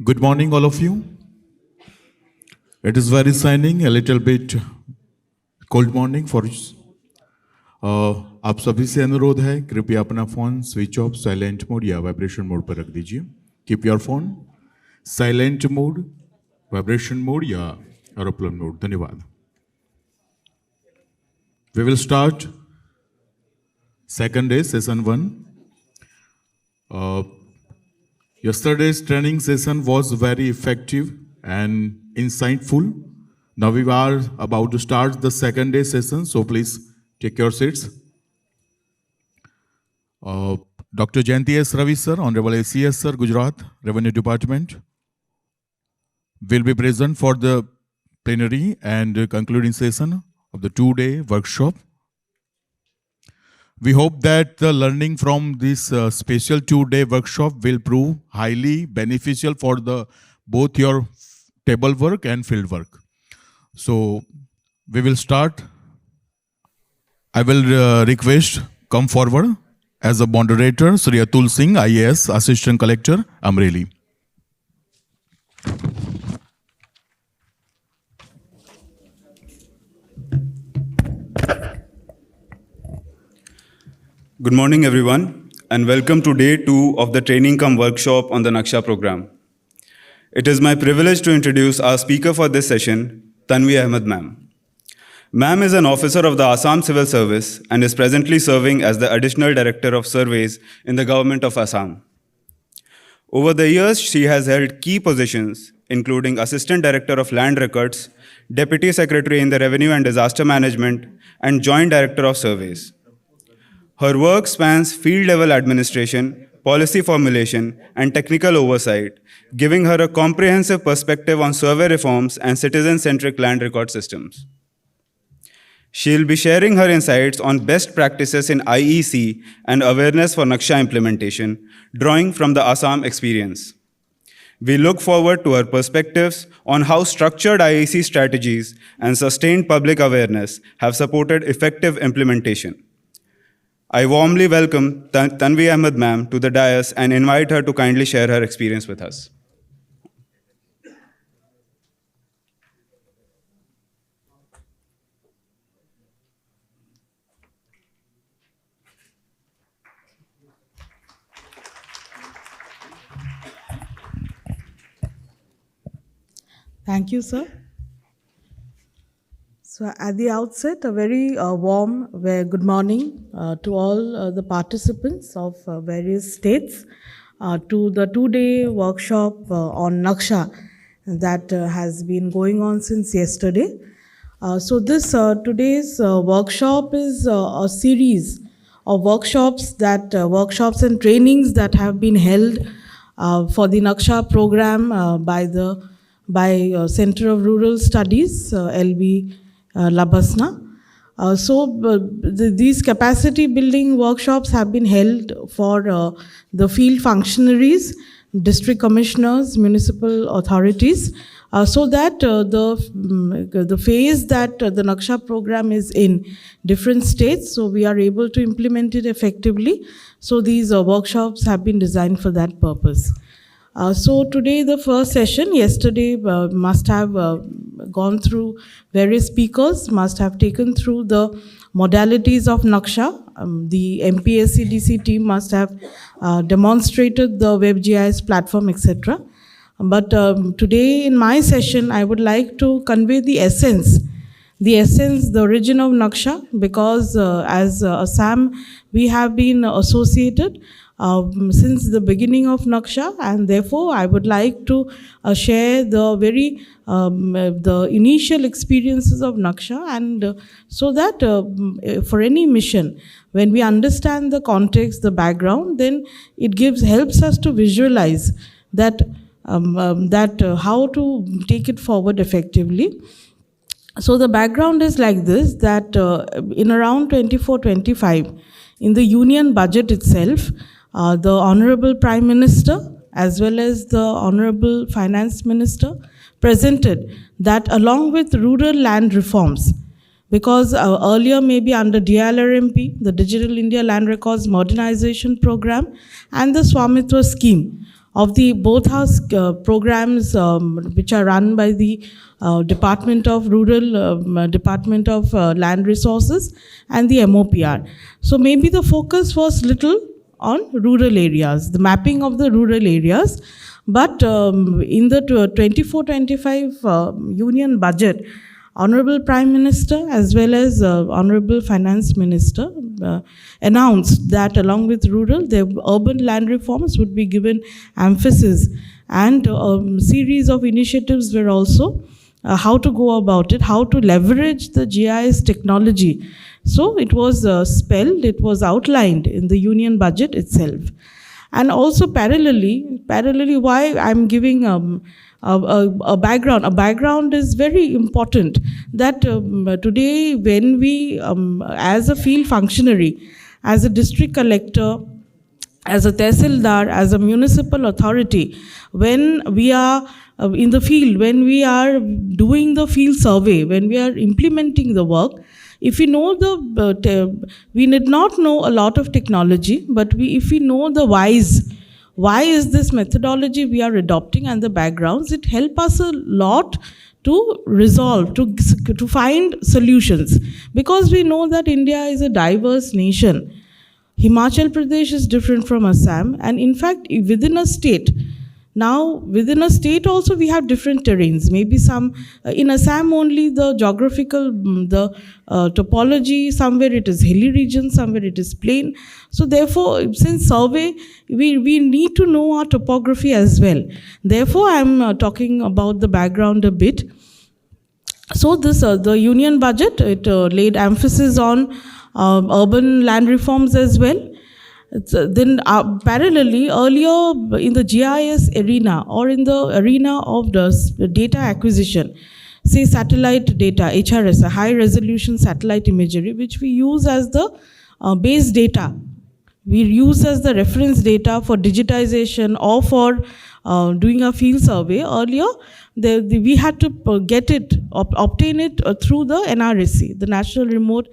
Good morning, all of you. It is very shining, a little bit cold morning for आप सभी से अनुरोध है कृपया अपना phone switch off, silent mode या वाइब्रेशन मोड पर रख दीजिए. Keep your phone silent mode, vibration mode या एरोप्लेन मोड. धन्यवाद. We will start second day, session 1. Yesterday's training session was very effective and insightful. Now we are about to start the second day session, so please take your seats. Dr. Jayanti S. Ravi sir, Honorable ACS sir, Gujarat Revenue Department, will be present for the plenary and concluding session of the 2-day workshop. We hope that the learning from this special 2-day workshop will prove highly beneficial for both your table work and field work. So we will start. I will request come forward as a moderator, Sri Atul Singh, IAS, Assistant Collector, Amreli. Good morning, everyone, and welcome to day 2 of the training cum workshop on the NAKSHA program. It is my privilege to introduce our speaker for this session, 𝗕𝗵𝗂𝗵𝗵𝗺 ma'am. Ma'am is an officer of the Assam Civil Service and is presently serving as the Additional Director of Surveys in the government of Assam. Over the years, she has held key positions, including Assistant Director of Land Records, Deputy Secretary in the Revenue and Disaster Management, and Joint Director of Surveys. Her work spans field-level administration, policy formulation, and technical oversight, giving her a comprehensive perspective on survey reforms and citizen-centric land record systems. She'll be sharing her insights on best practices in IEC and awareness for NAKSHA implementation, drawing from the Assam experience. We look forward to her perspectives on how structured IEC strategies and sustained public awareness have supported effective implementation. I warmly welcome 𝗕𝗵𝗂𝗵𝗵𝗺 ma'am to the dais and invite her to kindly share her experience with us. Thank you, sir. So at the outset, a very warm good morning to all the participants of various states to the 2-day workshop on NAKSHA that has been going on since yesterday. So this today's workshop is a series of workshops and trainings that have been held for the NAKSHA program by Center of Rural Studies, 𝗵𝗵𝗰𝗵𝗺. These capacity building workshops have been held for the field functionaries, district commissioners, municipal authorities, so that the phase that the NAKSHA program is in different states, so we are able to implement it effectively. So these workshops have been designed for that purpose. So today, the first session, yesterday must have gone through various speakers, must have taken through the modalities of NAKSHA. The MPSCDC team must have demonstrated the WebGIS platform, etc. But today in my session, I would like to convey the essence, the origin of NAKSHA, because as Assam, we have been associated since the beginning of NAKSHA, and therefore I would like to share the initial experiences of NAKSHA, and so that for any mission, when we understand the context, the background, then it helps us to visualize that how to take it forward effectively. So the background is like this, that in around 24-25, in the union budget itself, the Honorable Prime Minister as well as the Honorable Finance Minister presented that along with rural land reforms, because earlier maybe under DLRMP, the Digital India Land Records Modernization Program, and the 𝗬𝗵𝗺 scheme, of the both house programs which are run by the Department of Department of Land Resources and the MOPR. So maybe the focus was little on rural areas, the mapping of the rural areas. But in the 24-25 Union Budget, Honorable Prime Minister as well as Honorable Finance Minister announced that along with rural, the urban land reforms would be given emphasis, and series of initiatives were also how to go about it, how to leverage the GIS technology. So it was spelled, it was outlined in the Union Budget itself. And also parallelly, why I'm giving a background. A background is very important, that today when we, as a field functionary, as a district collector, as a tehsildar, as a municipal authority, when we are in the field, when we are doing the field survey, when we are implementing the work, if we know we need not know a lot of technology, but if we know the why is this methodology we are adopting and the backgrounds, it helps us a lot to resolve, to find solutions. Because we know that India is a diverse nation. Himachal Pradesh is different from Assam, and in fact, within a state, now, within a state also we have different terrains. Maybe some, in Assam only the geographical, topology, somewhere it is hilly region, somewhere it is plain. So therefore, since survey, we need to know our topography as well. Therefore, I am talking about the background a bit. So this, the Union Budget, it laid emphasis on urban land reforms as well. Then parallelly, earlier in the GIS arena or in the arena of the data acquisition, say satellite data, HRS, a high resolution satellite imagery, which we use as the base data. We use as the reference data for digitization or for doing a field survey. Earlier, we had to get it, obtain it through the NRSC, the National Remote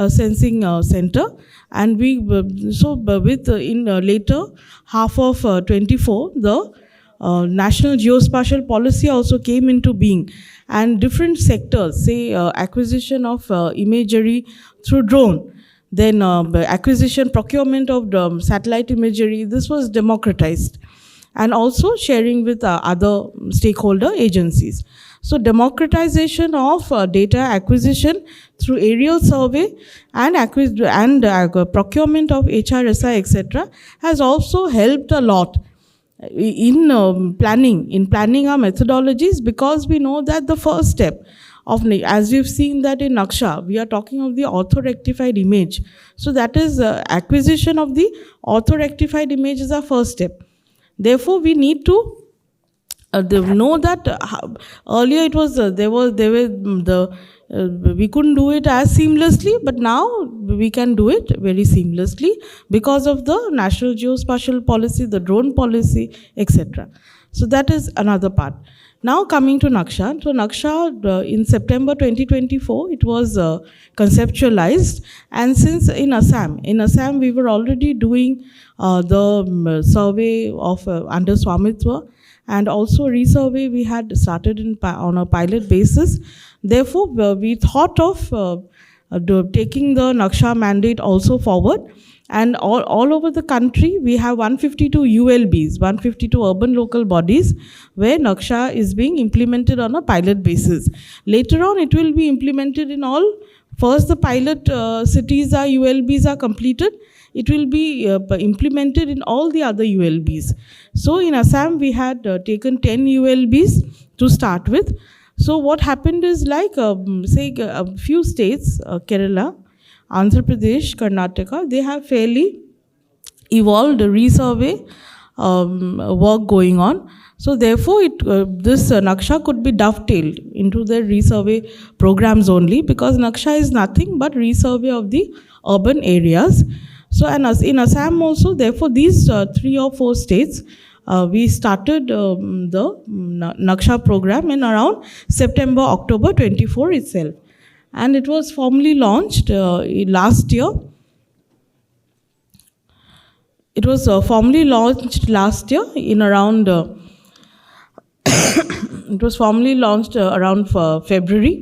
Sensing Center, and we in later half of 24, the National Geospatial Policy also came into being, and different sectors, say acquisition of imagery through drone, then acquisition, procurement of satellite imagery, this was democratized, and also sharing with other stakeholder agencies. So democratization of data acquisition through aerial survey and procurement of HRSI, etc., has also helped a lot in planning our methodologies, because we know that the first step of, as we've seen that in NAKSHA, we are talking of the orthorectified image. So that is acquisition of the orthorectified image is our first step. Therefore, we need to know that earlier it was we couldn't do it as seamlessly, but now we can do it very seamlessly because of the National Geospatial Policy, the drone policy, etc. So that is another part. Now coming to NAKSHA. So NAKSHA in September 2024, it was conceptualized, and since in Assam we were already doing the survey of under Swamitwa, and also resurvey we had started on a pilot basis. Therefore, we thought of taking the NAKSHA mandate also forward. And all over the country, we have 152 ULBs, 152 urban local bodies, where NAKSHA is being implemented on a pilot basis. Later on, it will be implemented in all. First, the pilot cities ULBs are completed. It will be implemented in all the other ULBs. So in Assam, we had taken 10 ULBs to start with. So what happened is, like, say a few states, Kerala, Andhra Pradesh, Karnataka, they have fairly evolved resurvey work going on. So therefore, this NAKSHA could be dovetailed into their resurvey programs only, because NAKSHA is nothing but resurvey of the urban areas. So, and in Assam also, therefore, these 3 or 4 states, we started the NAKSHA program in around September, October 24 itself. And it was formally launched last year. It was formally launched last year in around, it was formally launched around February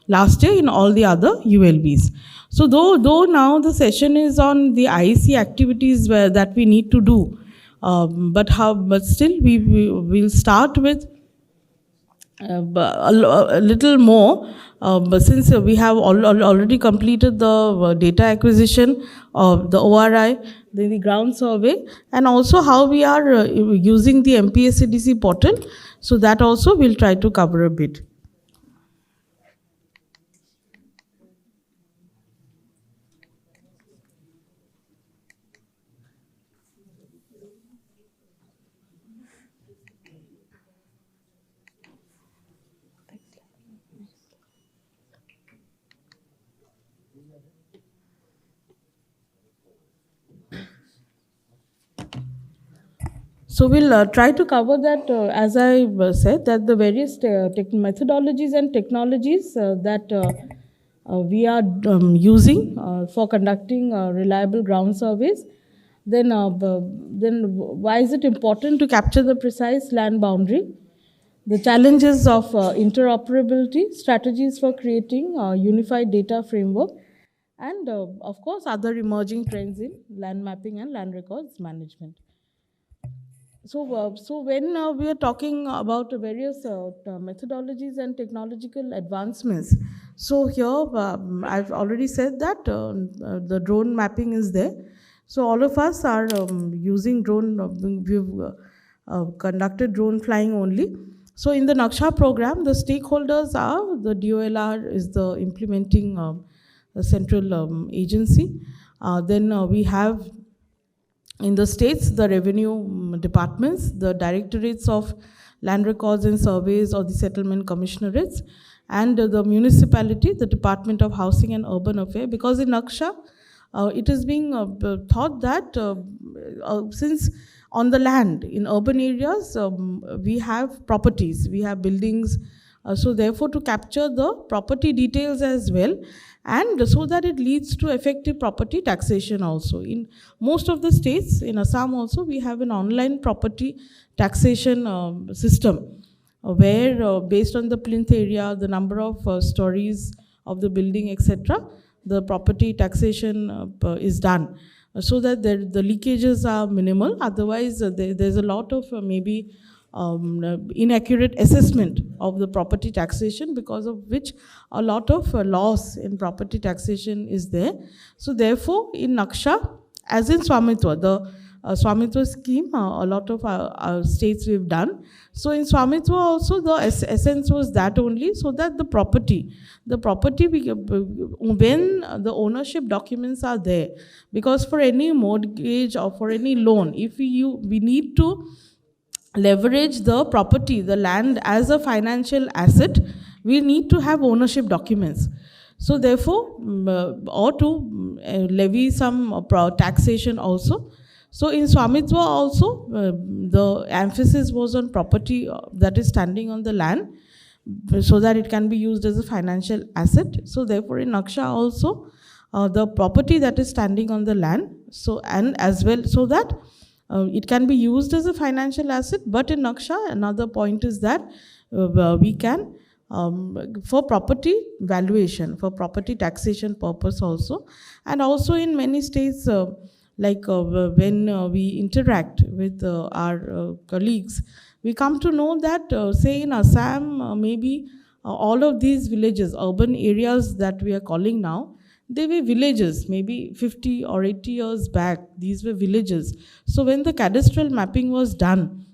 last year in all the other ULBs. So though now the session is on the 𝗖𝐶 activities that we need to do, but still we'll start with a little more, but since we have already completed the data acquisition of the ORI, then the ground survey, and also how we are using the MPSCDC portal. So that also we'll try to cover a bit. So we'll try to cover that, as I said, that the various methodologies and technologies that we are using for conducting reliable ground surveys. Then why is it important to capture the precise land boundary? The challenges of interoperability, strategies for creating a unified data framework, and of course other emerging trends in land mapping and land records management. So when we are talking about various methodologies and technological advancements, so here I've already said that the drone mapping is there. So all of us are using drone, we've conducted drone flying only. So in the NAKSHA program, the stakeholders are the DOLR is the implementing central agency. Then we have in the states, the revenue departments, the directorates of land records and surveys or the settlement commissionerates, and the municipality, the Department of Housing and Urban Affairs, because in NAKSHA, it is being thought that since on the land in urban areas, we have properties, we have buildings, so therefore to capture the property details as well, and so that it leads to effective property taxation also. In most of the states, in Assam also, we have an online property taxation system where based on the plinth area, the number of stories of the building, etc., the property taxation is done so that the leakages are minimal. Otherwise, there's a lot of maybe inaccurate assessment of the property taxation, because of which a lot of loss in property taxation is there. So therefore, in NAKSHA, as in Swamitwa, the Swamitwa scheme, a lot of our states we've done. So in Swamitwa also, the essence was that only, so that the property when the ownership documents are there, because for any mortgage or for any loan, if we need to leverage the property, the land as a financial asset, we need to have ownership documents. So therefore, or to levy some taxation also. So in Swamitwa also, the emphasis was on property that is standing on the land, so that it can be used as a financial asset. So therefore in NAKSHA also, the property that is standing on the land, so and as well, so that it can be used as a financial asset. But in NAKSHA, another point is that we can, for property valuation, for property taxation purpose also. And also in many states, like when we interact with our colleagues, we come to know that, say in Assam, maybe all of these villages, urban areas that we are calling now, they were villages, maybe 50 or 80 years back, these were villages. So when the cadastral mapping was done,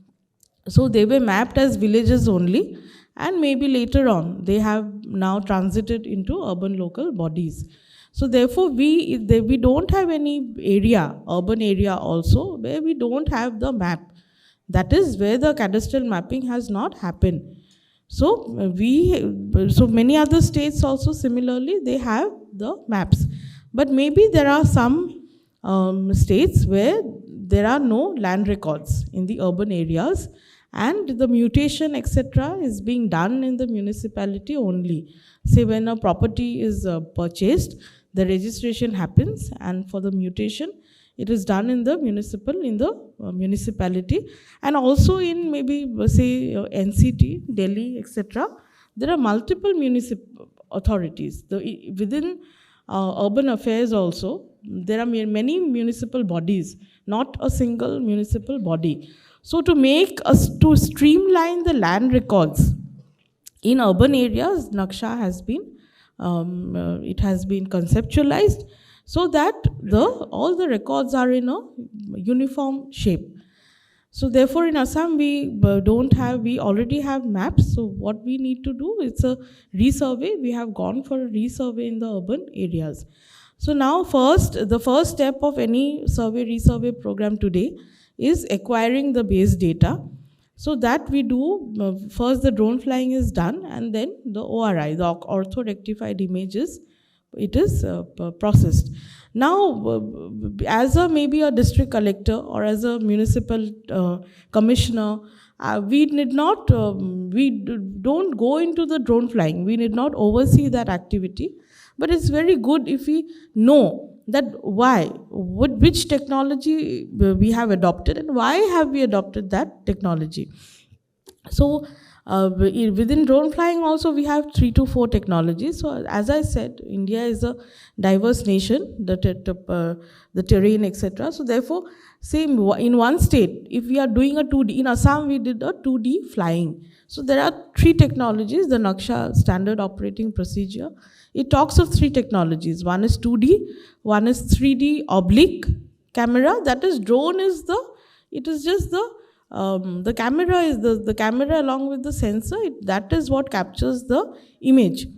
so they were mapped as villages only, and maybe later on, they have now transited into urban local bodies. So therefore, we don't have any area, urban area also, where we don't have the map. That is where the cadastral mapping has not happened. So many other states also similarly, they have the maps. But maybe there are some states where there are no land records in the urban areas, and the mutation, etc., is being done in the municipality only. Say when a property is purchased, the registration happens, and for the mutation, It is done in the municipality, and also in maybe say NCT, Delhi, etc. There are multiple municipal authorities. Within urban affairs also, there are many municipal bodies, not a single municipal body. So to streamline the land records in urban areas, NAKSHA has been conceptualized so that all the records are in a uniform shape. So therefore in Assam we already have maps. So what we need to do is a resurvey. We have gone for a resurvey in the urban areas. So now the first step of any resurvey program today is acquiring the base data. So that we do, first the drone flying is done, and then the ORI, the ortho-rectified images, it is processed. Now, as maybe a district collector or as a municipal commissioner, we don't go into the drone flying. We need not oversee that activity. But it's very good if we know that which technology we have adopted and why have we adopted that technology. So within drone flying also we have 3 to 4 technologies. So as I said, India is a diverse nation, the terrain, etc. So therefore, say in one state, if we are doing a 2D, in Assam we did a 2D flying. So there are 3 technologies, the NAKSHA standard operating procedure. It talks of 3 technologies. One is 2D, one is 3D oblique camera. That is, drone is the camera is the camera along with the sensor. That is what captures the image.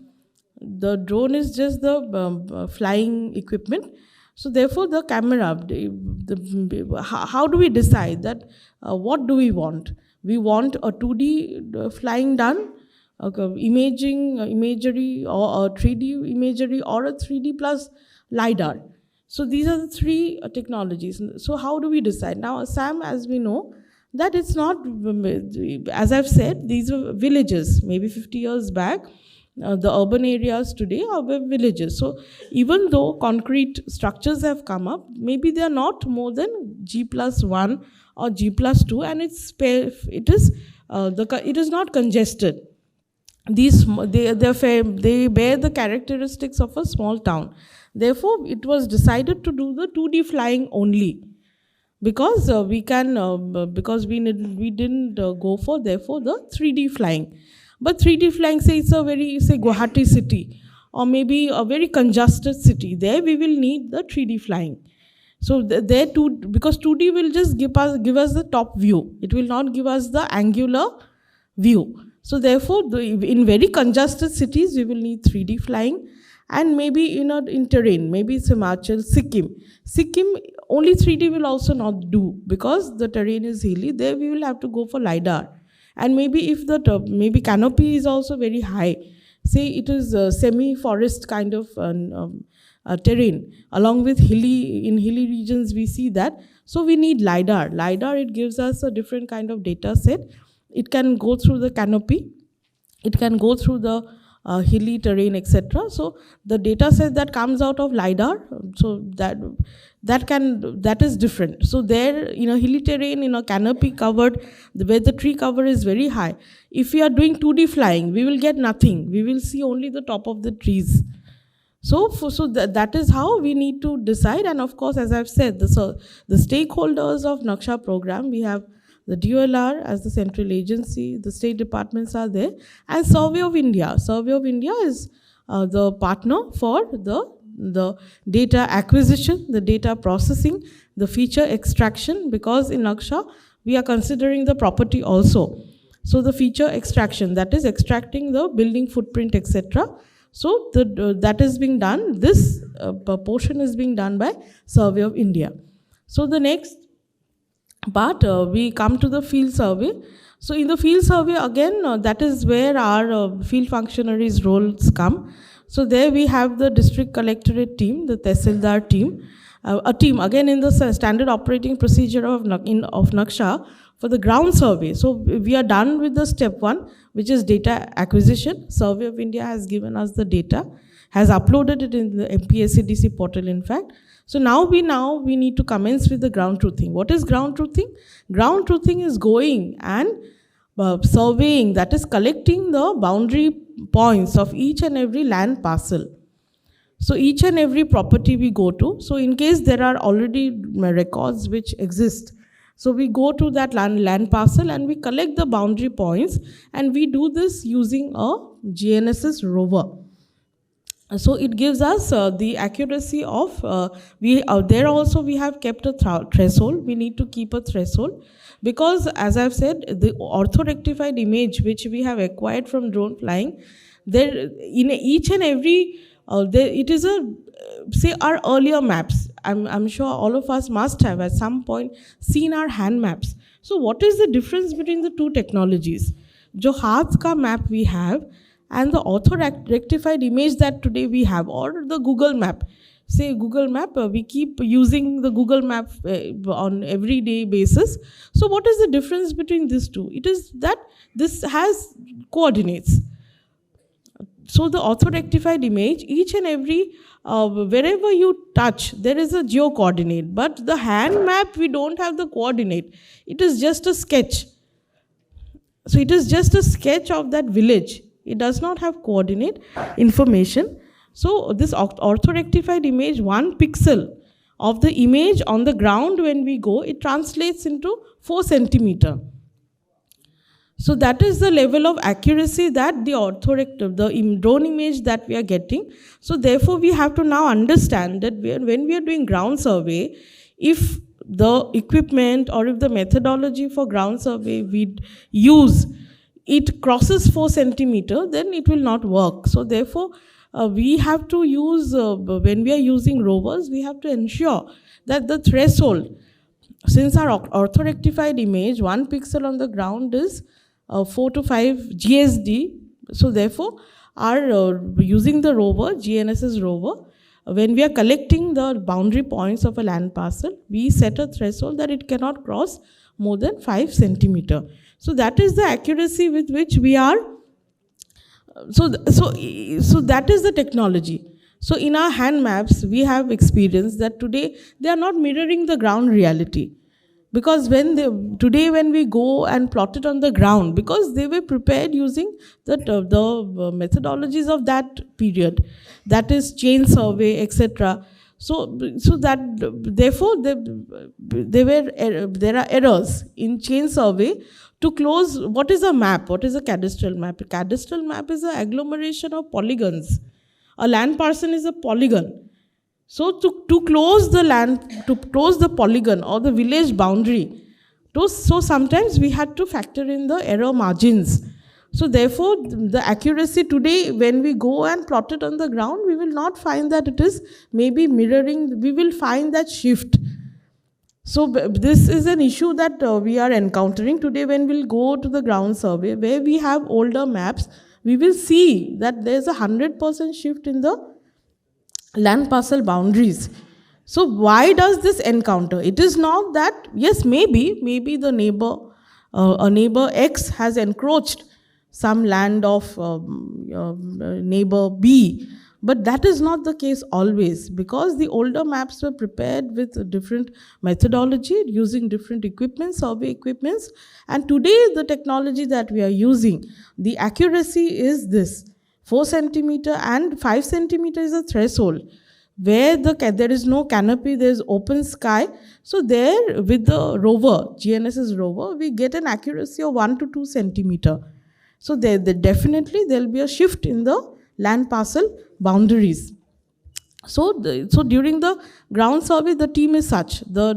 The drone is just the flying equipment. So therefore the camera, how do we decide that what do we want? We want a 2D flying done, imagery or a 3D imagery or a 3D plus LiDAR. So these are the 3 technologies. So how do we decide? Now Assam, as we know, that it's not, as I've said, these are villages. Maybe 50 years back, the urban areas today are villages. So even though concrete structures have come up, maybe they are not more than G+1 or G+2, and it is not congested. They bear the characteristics of a small town. Therefore, it was decided to do the 2D flying only, because we didn't go for therefore the 3D flying. But 3D flying, say it's a Guwahati city, or maybe a very congested city. There we will need the 3D flying. So because 2D will just give us the top view. It will not give us the angular view. So therefore, in very congested cities, we will need 3D flying, and maybe in terrain, maybe it's Himachal, Sikkim. Sikkim, only 3D will also not do, because the terrain is hilly. There we will have to go for LiDAR. And maybe if maybe canopy is also very high, say it is a semi-forest kind of terrain, along with in hilly regions we see that. So we need LiDAR. LiDAR, it gives us a different kind of data set. It can go through the canopy, it can go through the hilly terrain, etc. So the data set that comes out of LiDAR, so that is different. So there, in a hilly terrain, in a canopy covered, where the tree cover is very high, if we are doing 2D flying, we will get nothing. We will see only the top of the trees. So that is how we need to decide. And of course, as I've said, the stakeholders of NAKSHA program, we have the DOLR as the central agency, the state departments are there, and Survey of India. Survey of India is the partner for the data acquisition, the data processing, the feature extraction, because in NAKSHA, we are considering the property also. So the feature extraction, that is extracting the building footprint, etc. So that is being done, this portion is being done by Survey of India. So the next part, we come to the field survey. So in the field survey, again, that is where our field functionaries' roles come. So there we have the district collectorate team, the Tehsildar team, a team again in the standard operating procedure of NAKSHA for the ground survey. So we are done with the step 1, which is data acquisition. Survey of India has given us the data, has uploaded it in the MPSCDC portal, in fact. So now we need to commence with the ground truthing. What is ground truthing? Ground truthing is going and surveying, that is collecting the boundary points of each and every land parcel. So each and every property we go to, so in case there are already records which exist, so we go to that land parcel and we collect the boundary points, and we do this using a GNSS rover. So it gives us the accuracy of, there also we have kept a threshold. We need to keep a threshold, because as I've said, the orthorectified image which we have acquired from drone flying, there in each and every, it is say our earlier maps. I'm sure all of us must have at some point seen our hand maps. So what is the difference between the two technologies? Jo haath ka map we have, and the auto-rectified image that today we have, or the Google map. Say Google map, we keep using the Google map on everyday basis. So what is the difference between these two? It is that this has coordinates. So the auto-rectified image, each and every, wherever you touch, there is a geo-coordinate. But the hand map, we don't have the coordinate. It is just a sketch. So it is just a sketch of that village. It does not have coordinate information. So this orthorectified image, 1 pixel of the image on the ground when we go, it translates into 4 centimeter. So that is the level of accuracy that the drone image that we are getting. So therefore we have to now understand that when we are doing ground survey, if the equipment or if the methodology for ground survey we use, it crosses 4 centimeter, then it will not work. So therefore, we have to use, when we are using rovers, we have to ensure that the threshold, since our orthorectified image, 1 pixel on the ground is 4 to 5 GSD. So therefore, our using the rover, GNSS rover, when we are collecting the boundary points of a land parcel, we set a threshold that it cannot cross more than 5 centimeter. So that is the accuracy with which we are, so that is the technology. So in our hand maps, we have experienced that today they are not mirroring the ground reality. Because today when we go and plot it on the ground, because they were prepared using the methodologies of that period, that is chain survey, etc. So that therefore there are errors in chain survey to close. What is a map? What is a cadastral map? A cadastral map is an agglomeration of polygons. A land parcel is a polygon. So to close the land, to close the polygon or the village boundary, so sometimes we had to factor in the error margins. So therefore, the accuracy today, when we go and plot it on the ground, we will not find that it is maybe mirroring, we will find that shift. So this is an issue that we are encountering today when we'll go to the ground survey, where we have older maps, we will see that there's 100% shift in the land parcel boundaries. So why does this encounter? It is not that, yes, maybe the neighbor, a neighbor X has encroached some land of neighbor B, but that is not the case always, because the older maps were prepared with different methodology, using different equipments, survey equipments, and today the technology that we are using, the accuracy is this. 4 centimeter and 5 centimeter is a threshold where there is no canopy, there is open sky. So there, with the rover, GNSS rover, we get an accuracy of 1 to 2 centimeter. So there definitely there will be a shift in the land parcel boundaries. So during the ground survey, the team is such: the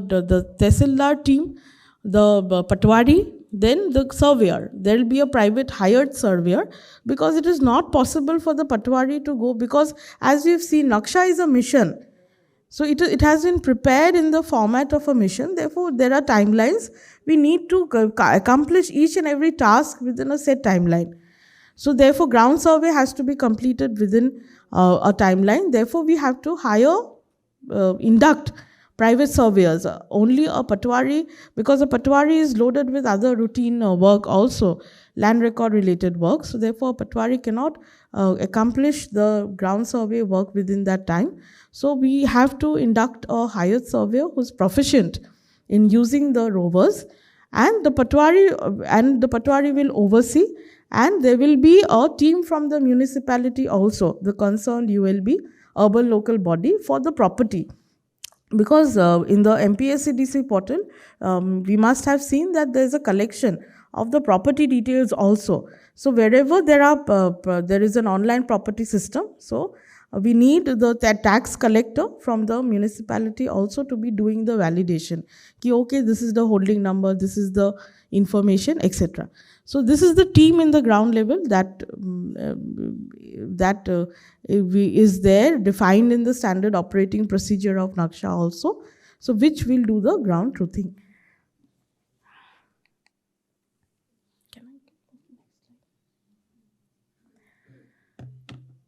Tehsildar team, the Patwari, then the surveyor. There will be a private hired surveyor, because it is not possible for the Patwari to go, because as we've seen, NAKSHA is a mission. So it has been prepared in the format of a mission. Therefore, there are timelines. We need to accomplish each and every task within a set timeline. So therefore, ground survey has to be completed within a timeline. Therefore, we have to induct private surveyors. Only a patwari, because a patwari is loaded with other routine work also, land record related work. So therefore, a patwari cannot accomplish the ground survey work within that time. So we have to induct a hired surveyor who's proficient in using the rovers, and the patwari will oversee, and there will be a team from the municipality also, the concerned ULB, urban local body, for the property. Because in the NPSCDC portal, we must have seen that there is a collection of the property details also. So wherever there is an online property system, so we need the tax collector from the municipality also to be doing the validation. Ki, okay, this is the holding number, this is the information, etc. So this is the team in the ground level that is there, defined in the standard operating procedure of NAKSHA also. So which will do the ground truthing.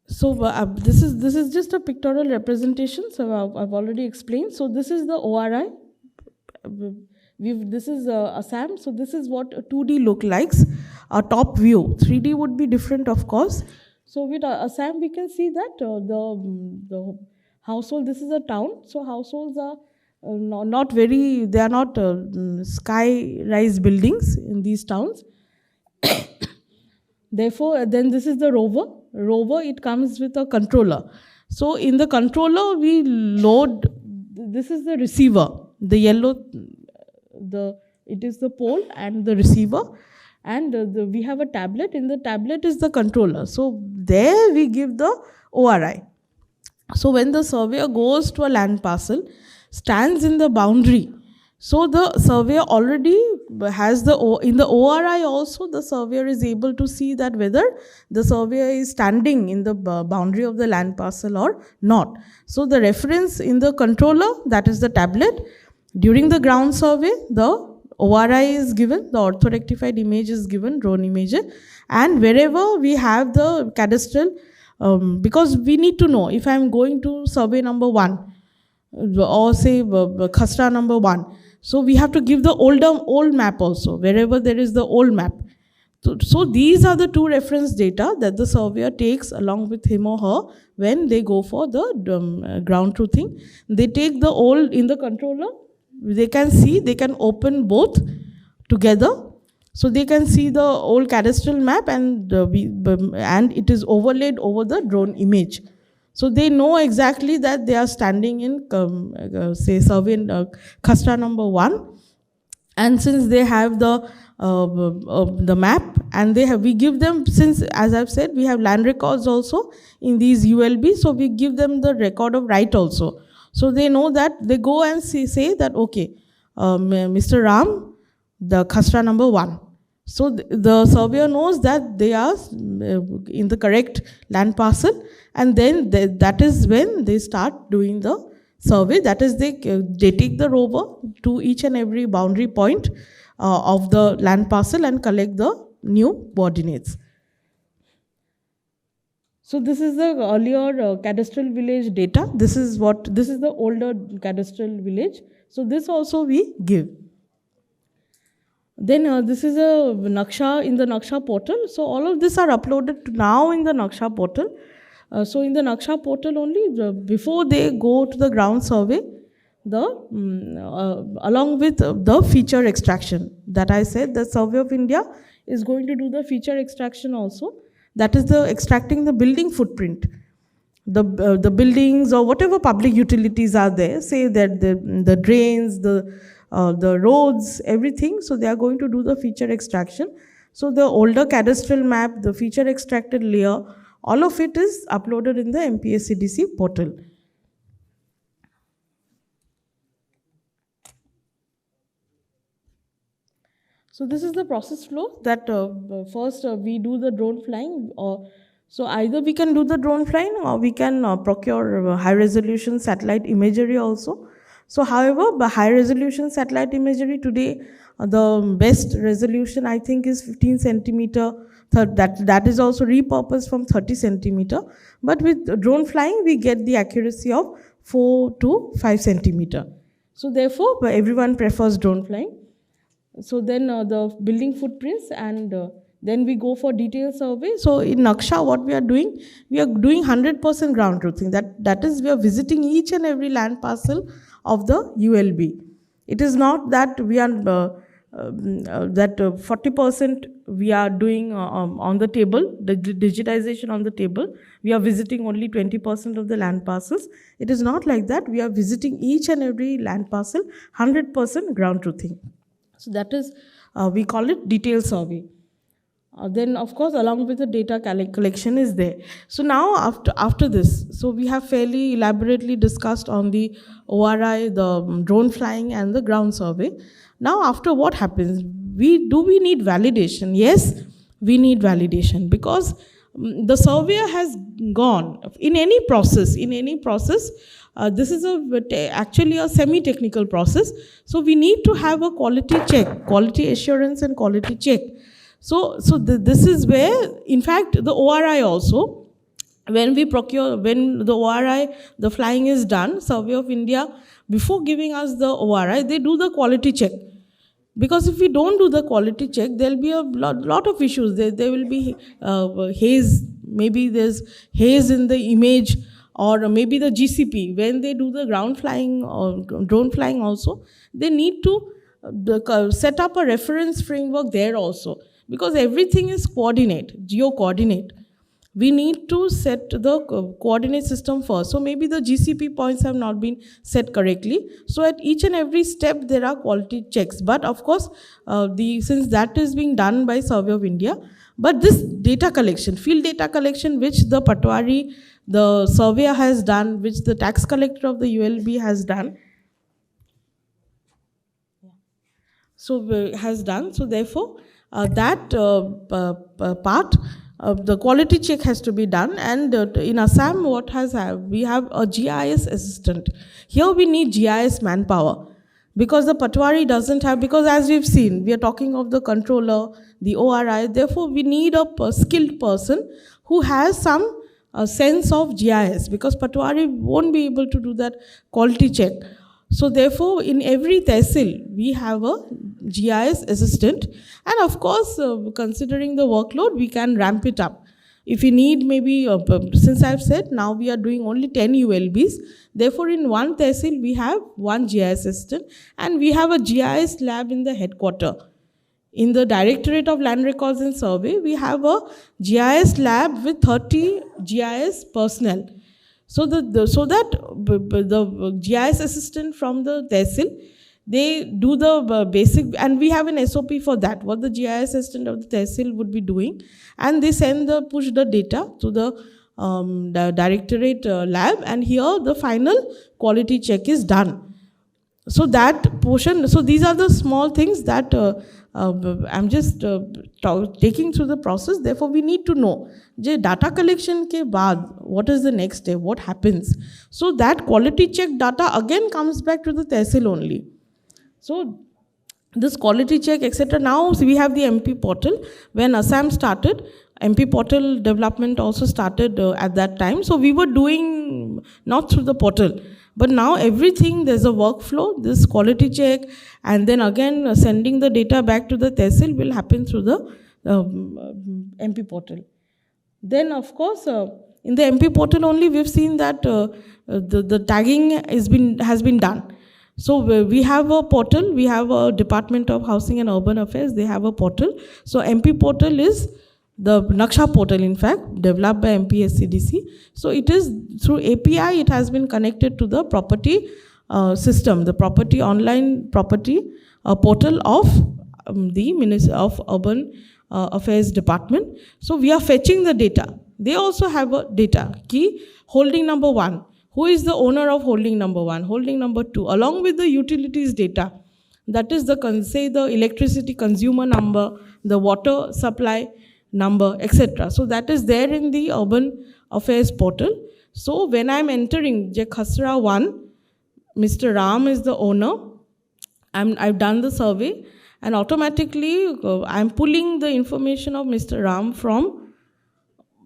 So this is just a pictorial representation. So I've already explained. So this is the ORI. This is Assam. So this is what a 2D look likes. A top view. 3D would be different, of course. So with Assam, we can see that the household. This is a town. So households are not very. They are not sky-rise buildings in these towns. Therefore, then this is the rover. Rover, it comes with a controller. So in the controller, we load, this is the receiver, the yellow, it is the pole and the receiver. And we have a tablet. In the tablet is the controller. So there we give the ORI. So when the surveyor goes to a land parcel, stands in the boundary, so the surveyor already has in the ORI also, the surveyor is able to see that whether the surveyor is standing in the boundary of the land parcel or not. So the reference in the controller, that is the tablet. During the ground survey, the ORI is given, the orthorectified image is given, drone image. And wherever we have the cadastral, because we need to know if I am going to survey number 1, or say khasra number 1. So we have to give the old map also, wherever there is the old map. So these are the two reference data that the surveyor takes along with him or her when they go for the ground truthing. They take the old in the controller, they can see, they can open both together. So they can see the old cadastral map and it is overlaid over the drone image. So they know exactly that they are standing in, say, survey khasra number 1. And since they have the map, and we give them, since, as I've said, we have land records also in these ULB, so we give them the record of right also. So they know that, they go and say that, okay, Mr. Ram, the khasra number 1. So the surveyor knows that they are in the correct land parcel, and then that is when they start doing the survey. That is, they take the rover to each and every boundary point of the land parcel and collect the new coordinates. So this is the earlier cadastral village data. This is the older cadastral village. So this also we give. Then this is a NAKSHA in the NAKSHA portal. So all of this are uploaded now in the NAKSHA portal. So in the NAKSHA portal only, before they go to the ground survey, along with the feature extraction that I said, the Survey of India is going to do the feature extraction also. That is the extracting the building footprint, the buildings or whatever public utilities are there. Say that the drains, the roads, everything. So they are going to do the feature extraction. So the older cadastral map, the feature extracted layer, all of it is uploaded in the NPSCDC portal. So this is the process flow that first we do the drone flying. So either we can do the drone flying or we can procure high resolution satellite imagery also. So however, the high resolution satellite imagery today, the best resolution I think is 15 centimeter. That is also repurposed from 30 centimeter. But with drone flying, we get the accuracy of 4 to 5 centimeter. So therefore, everyone prefers drone flying. So then the building footprints, and then we go for detailed survey. So in NAKSHA, what we are doing 100% ground truthing. That is, we are visiting each and every land parcel of the ULB. It is not that we are that 40% we are doing on the table, the digitization on the table. We are visiting only 20% of the land parcels. It is not like that. We are visiting each and every land parcel, 100% ground truthing. So that is, we call it detailed survey. Then of course, along with the data collection is there. So now after this, so we have fairly elaborately discussed on the ORI, the drone flying and the ground survey. Now after, what happens? Do we need validation? Yes, we need validation, because the surveyor has gone in any process. This is actually a semi-technical process. So we need to have a quality check, quality assurance and quality check. So this is where, in fact, the ORI also, when the ORI, the flying is done, Survey of India, before giving us the ORI, they do the quality check. Because if we don't do the quality check, there'll be a lot of issues. There will be haze, maybe there's haze in the image, or maybe the GCP. When they do the ground flying or drone flying also, they need to set up a reference framework there also. Because everything is geo-coordinate. We need to set the coordinate system first. So maybe the GCP points have not been set correctly. So at each and every step, there are quality checks. But of course, since that is being done by Survey of India, but this data collection, field data collection, which the Patwari, the surveyor has done, which the tax collector of the ULB has done, so therefore, that part, the quality check has to be done. And in Assam, we have a GIS assistant. Here we need GIS manpower, because the Patwari doesn't have, because as we've seen, we are talking of the controller, the ORI, therefore we need a skilled person who has some sense of GIS, because Patwari won't be able to do that quality check. So therefore, in every tehsil, we have a GIS assistant. And of course, considering the workload, we can ramp it up. If we need maybe, since I've said, now we are doing only 10 ULBs. Therefore, in one tehsil, we have one GIS assistant. And we have a GIS lab in the headquarters. In the Directorate of Land Records and Survey, we have a GIS lab with 30 GIS personnel. So that the GIS assistant from the tehsil, they do the basic, and we have an SOP for that, what the GIS assistant of the tehsil would be doing. And they push the data to the directorate lab, and here the final quality check is done. So that portion, so these are the small things that I'm just taking through the process. Therefore, we need to know, data collection ke baad, what is the next step, what happens. So that quality check data again comes back to the tehsil only. So this quality check, etc. Now we have the MP portal. When Assam started, MP portal development also started at that time. So we were doing not through the portal, but now everything, there's a workflow, this quality check, and then again sending the data back to the tehsil will happen through the MP portal. Then of course, in the MP portal only, we've seen that the tagging has been done. So we have a portal, we have a Department of Housing and Urban Affairs, they have a portal. So MP portal is the NAKSHA portal, in fact, developed by MPSCDC. So it is through API, it has been connected to the property system, the online property portal of the Ministry of Urban Affairs Department. So we are fetching the data. They also have a data key, holding number 1. Who is the owner of holding number 1, holding number 2, along with the utilities data. That is the electricity consumer number, the water supply number, etc. So that is there in the Urban Affairs portal. So when I'm entering Khasra 1, Mr. Ram is the owner. I've done the survey, and automatically I'm pulling the information of Mr. Ram from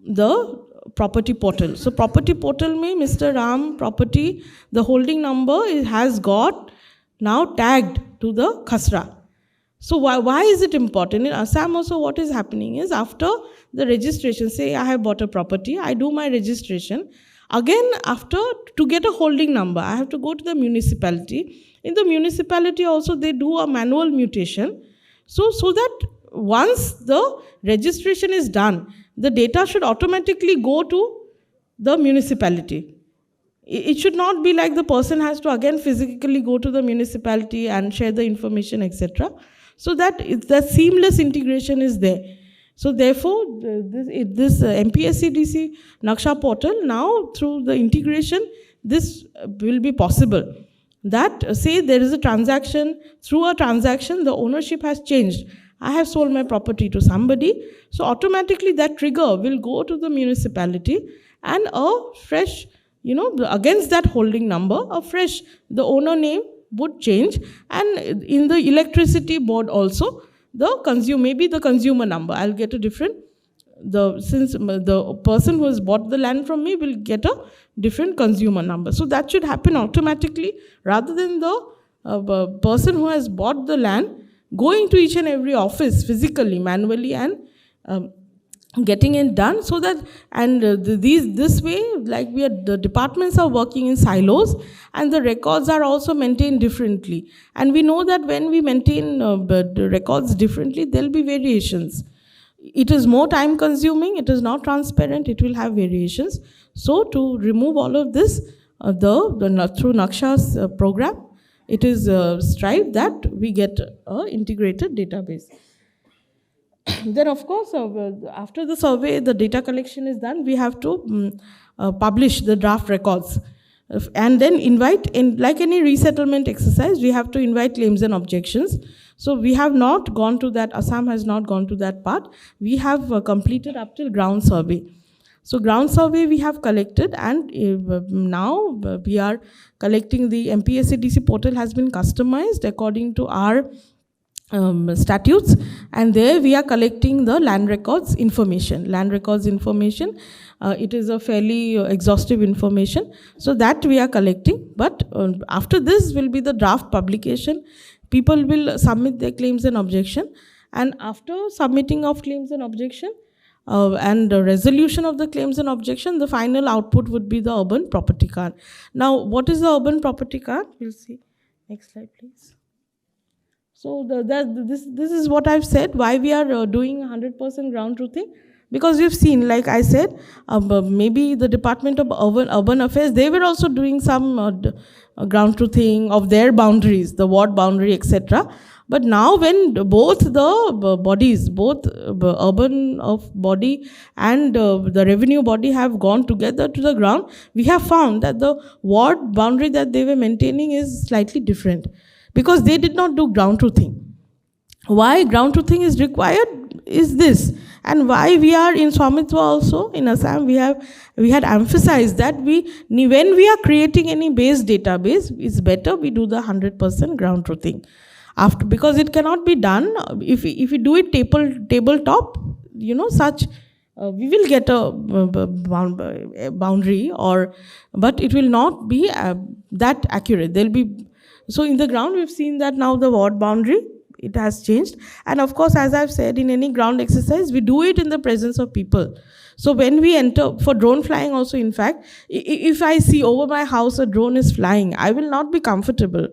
the property portal. So property portal mein Mr. Ram property, the holding number has got now tagged to the khasra. So why is it important? In Assam also what is happening is after the registration, say I have bought a property, I do my registration. Again, after, to get a holding number, I have to go to the municipality. In the municipality also they do a manual mutation. So that once the registration is done, the data should automatically go to the municipality. It should not be like the person has to again physically go to the municipality and share the information, etc. So that the seamless integration is there. So therefore, this NPSCDC NAKSHA portal, now through the integration, this will be possible. That say there is a transaction, through a transaction the ownership has changed. I have sold my property to somebody, so automatically that trigger will go to the municipality and a fresh, against that holding number, the owner name would change, and in the electricity board also, maybe the consumer number, I'll get a different, since the person who has bought the land from me will get a different consumer number. So that should happen automatically, rather than the person who has bought the land going to each and every office physically, manually, and getting it done. So that, and this way, like the departments are working in silos, and the records are also maintained differently. And we know that when we maintain the records differently, there'll be variations. It is more time consuming, it is not transparent, it will have variations. So to remove all of this, through NAKSHA's program, it is strived that we get an integrated database. Then of course, after the survey, the data collection is done, we have to publish the draft records. And then invite, like any resettlement exercise, we have to invite claims and objections. So we have not gone to that, Assam has not gone to that part. We have completed up till ground survey. So ground survey we have collected, and now we are collecting, the NPSCDC portal has been customized according to our statutes, and there we are collecting the land records information. It is a fairly exhaustive information, so that we are collecting. But after this will be the draft publication. People will submit their claims and objection, and after submitting of claims and objection and the resolution of the claims and objection, the final output would be the urban property card. Now, what is the urban property card? We'll see. Next slide, please. So this is what I've said, why we are doing 100% ground truthing. Because we've seen, like I said, maybe the Department of Urban Affairs, they were also doing some ground truthing of their boundaries, the ward boundary, etc. But now when both the bodies, both urban body and the revenue body have gone together to the ground, we have found that the ward boundary that they were maintaining is slightly different, because they did not do ground truthing. Why ground truthing is required is this, and why we are in 𝗬𝗵𝗁 also in Assam, we had emphasized that when we are creating any base database, it's better we do the 100% ground truthing. Because it cannot be done if we do it tabletop, we will get a boundary, but it will not be that accurate. So in the ground we've seen that now the ward boundary, it has changed. And of course, as I've said, in any ground exercise, we do it in the presence of people. So when we enter, for drone flying also, in fact, if I see over my house a drone is flying, I will not be comfortable.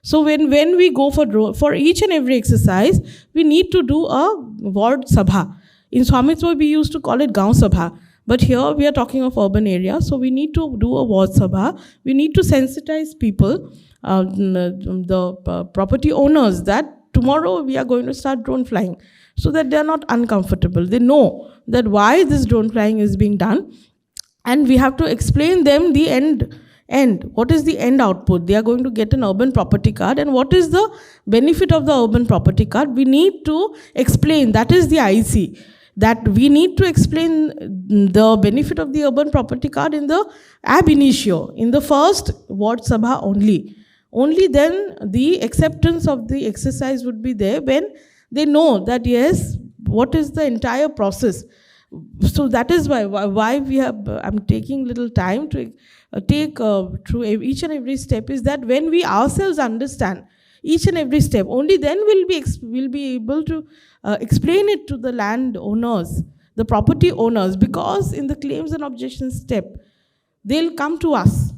So when we go for drone, for each and every exercise, we need to do a ward sabha. In 𝗬𝗵𝗁 we used to call it gaon sabha. But here we are talking of urban areas, so we need to do a ward sabha. We need to sensitize people, the property owners, that tomorrow we are going to start drone flying, so that they are not uncomfortable. They know that why this drone flying is being done, and we have to explain them the end. What is the end output? They are going to get an urban property card, and what is the benefit of the urban property card? We need to explain, that is the 𝗖𝗍, that we need to explain the benefit of the urban property card in the ab initio, in the first ward sabha only. Only then the acceptance of the exercise would be there, when they know that yes, what is the entire process. So that is why we have, I'm taking little time to take through each and every step, is that when we ourselves understand each and every step, only then we'll be able to explain it to the land owners, the property owners, because in the claims and objections step, they'll come to us.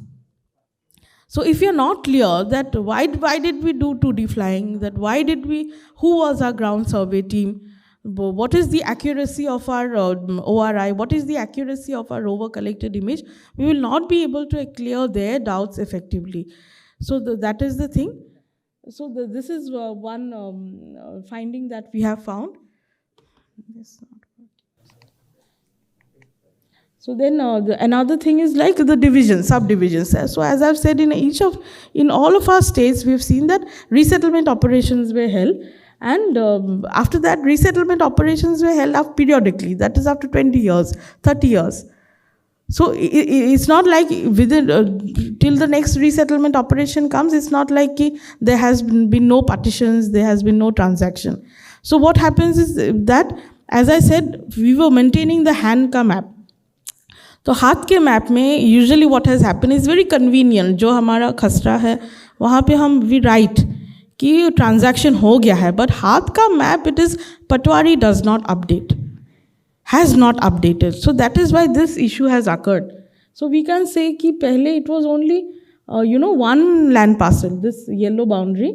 So if you're not clear that why did we do 2D flying, that who was our ground survey team, what is the accuracy of our ORI, what is the accuracy of our rover collected image, we will not be able to clear their doubts effectively. So that is the thing. So this is one finding that we have found. So then another thing is like the divisions, subdivisions. So as I've said, in all of our states, we've seen that resettlement operations were held. And after that, resettlement operations were held up periodically. That is after 20 years, 30 years. So it's not like within till the next resettlement operation comes, it's not like there has been no partitions, there has been no transaction. So what happens is that, as I said, we were maintaining the hand ka map. So हाथ के map में usually what has happened is very convenient. जो हमारा खसरा है वहाँ पे हम we write कि transaction हो गया है, but हाथ का map, it is Patwari does not update, has not updated. So that is why this issue has occurred. So we can say कि पहले it was only one land parcel, this yellow boundary,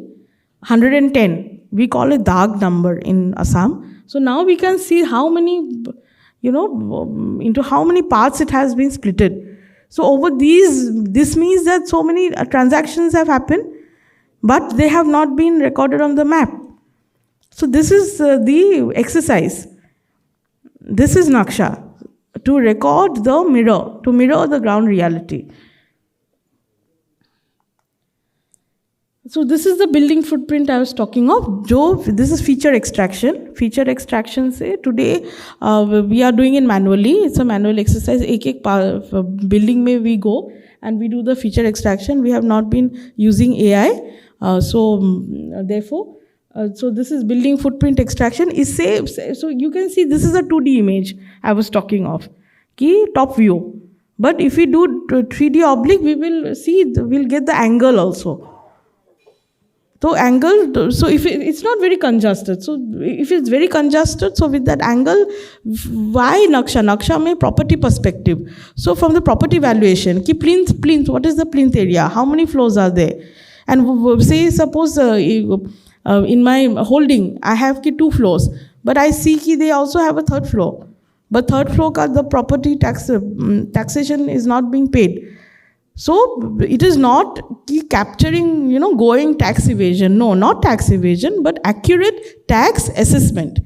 110. We call it Dag number in Assam. So now we can see how many, into how many parts it has been splitted. So over this means that so many transactions have happened, but they have not been recorded on the map. So this is the exercise. This is NAKSHA, to record the mirror, to mirror the ground reality. So this is the building footprint I was talking of. This is feature extraction. Feature extraction say today we are doing it manually. It's a manual exercise. Ek building mein we go and we do the feature extraction. We have not been using AI. Therefore, so this is building footprint extraction. So you can see this is a 2D image I was talking of. Top view. But if we do 3D oblique, we will see, we'll get the angle also. So angle, so if it's not very congested, so if it's very congested, so with that angle, why NAKSHA? NAKSHA mein property perspective. So from the property valuation, plinth, what is the plinth area? How many floors are there? And say, suppose in my holding, I have 2 floors, but I see they also have a 3rd floor. But 3rd floor the property taxation is not being paid. So it is not capturing, going tax evasion. No, not tax evasion, but accurate tax assessment.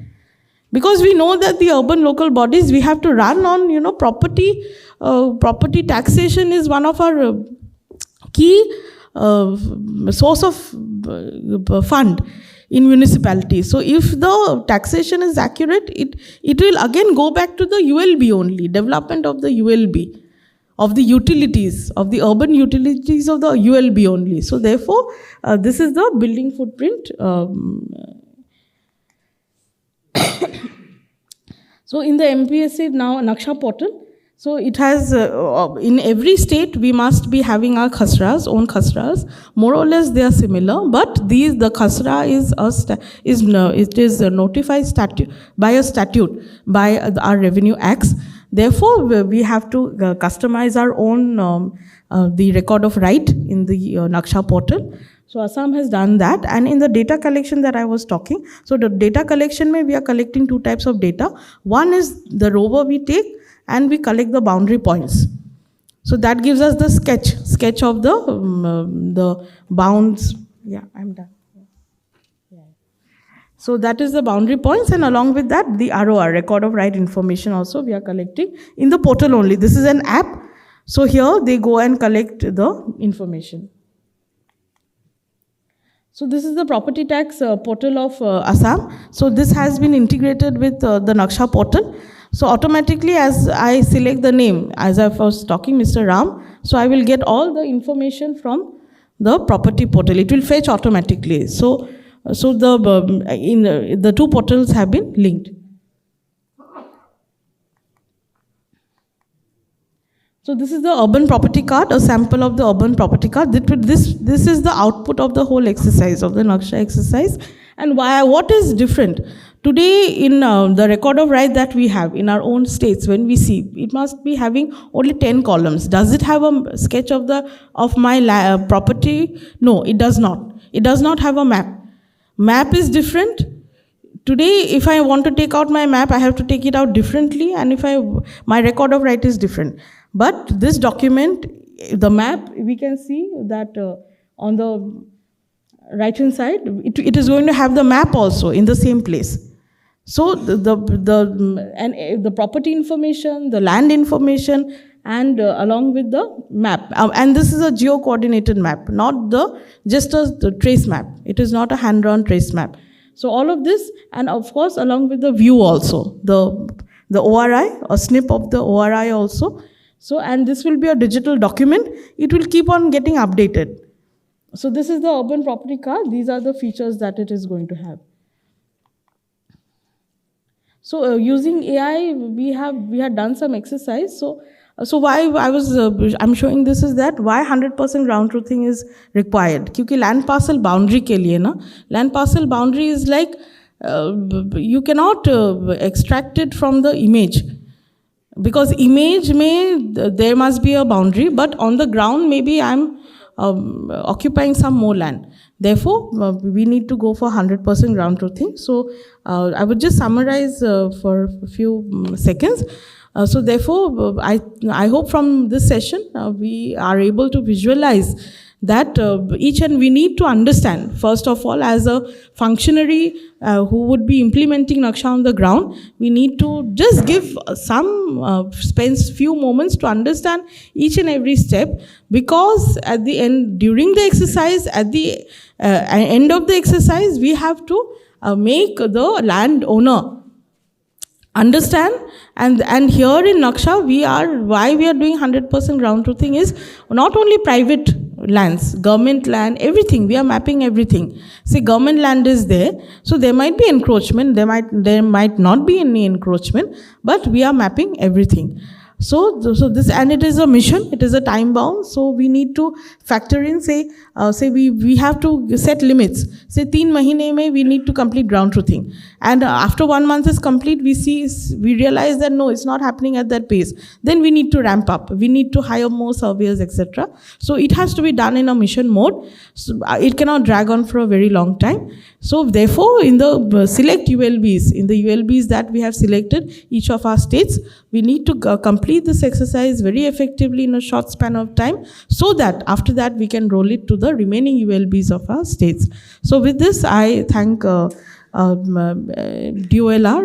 Because we know that the urban local bodies, we have to run on, property taxation is one of our key source of fund in municipalities. So if the taxation is accurate, it will again go back to the ULB only, development of the ULB. Of the utilities, of the urban utilities of the ULB only. So therefore, this is the building footprint. So in the MPSA now, NAKSHA portal, so it has, in every state, we must be having our khasras, own khasras. More or less, they are similar, but the khasra is notified by a statute, by our revenue acts. Therefore, we have to customize our own the record of right in the NAKSHA portal. So Assam has done that. And in the data collection that I was talking, so the data collection, we are collecting 2 types of data. One is the rover we take and we collect the boundary points. So that gives us the sketch of the bounds. Yeah, I'm done. So that is the boundary points, and along with that, the ROR, record of right information also we are collecting in the portal only. This is an app. So here they go and collect the information. So this is the property tax portal of Assam. So this has been integrated with the NAKSHA portal. So automatically as I select the name, as I was talking, Mr. Ram, so I will get all the information from the property portal. It will fetch automatically. So the 2 portals have been linked. So this is the urban property card, a sample of the urban property card. This is the output of the whole exercise, of the NAKSHA exercise. And what is different? Today, in the record of right that we have in our own states, when we see, it must be having only 10 columns. Does it have a sketch of my property? No, it does not. It does not have a map. Map is different. Today, if I want to take out my map, I have to take it out differently, and my record of right is different. But this document, the map, we can see that on the right-hand side, it is going to have the map also in the same place. So the property information, the land information, and along with the map. And this is a geo-coordinated map, not just a trace map. It is not a hand-drawn trace map. So all of this, and of course, along with the view also, the ORI, a snip of the ORI also. So, and this will be a digital document. It will keep on getting updated. So this is the urban property card. These are the features that it is going to have. So using AI, we had done some exercise. So why I'm showing this is that why 100% ground truthing is required. Because land parcel boundary ke liye na, land parcel boundary is like you cannot extract it from the image. Because image there must be a boundary, but on the ground maybe I'm occupying some more land. Therefore, we need to go for 100% ground truthing. So I would just summarize for a few seconds. So therefore, I hope from this session we are able to visualize that we need to understand, first of all, as a functionary who would be implementing NAKSHA on the ground, we need to just give spend few moments to understand each and every step, because at the end, during the exercise, at the end of the exercise, we have to make the landowner understand, and here in NAKSHA, why we are doing 100% ground truthing is not only private lands, government land, everything, we are mapping everything. See, government land is there, so there might be encroachment, there might not be any encroachment, but we are mapping everything. So this, and it is a mission, it is a time bound, so we need to factor in, say we have to set limits. Say 3 mahine mein we need to complete ground truthing. And after 1 month is complete, we realize that no, it's not happening at that pace. Then we need to ramp up. We need to hire more surveyors, etc. So it has to be done in a mission mode. So it cannot drag on for a very long time. So therefore, in the select ULBs, in the ULBs that we have selected, each of our states, we need to complete this exercise very effectively in a short span of time, so that after that we can roll it to the remaining ULBs of our states. So with this, I thank DOLR,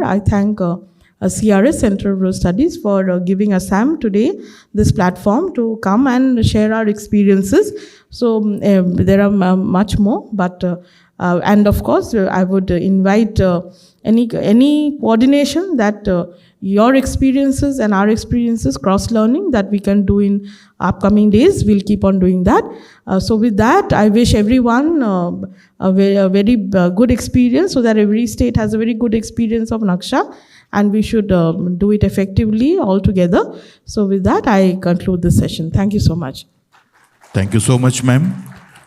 I thank CRS, Center of Rural Studies, for giving Assam today this platform to come and share our experiences. So there are much more, but and of course, I would invite any coordination that your experiences and our experiences, cross-learning that we can do in upcoming days. We'll keep on doing that. So with that, I wish everyone a very good experience, so that every state has a very good experience of NAKSHA, and we should do it effectively all together. So with that, I conclude this session. Thank you so much. Thank you so much, ma'am.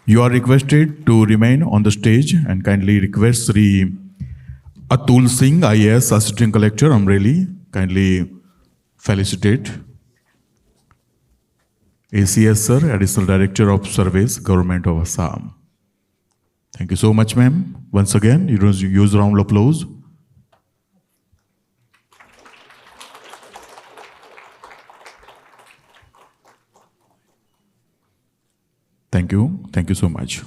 You are requested to remain on the stage, and kindly request Sri Atul Singh, IAS Assistant Collector, Amreli, kindly felicitate. ACS Sir, Additional Director of Surveys, Government of Assam. Thank you so much, ma'am. Once again, you use round of applause. Thank you. Thank you so much.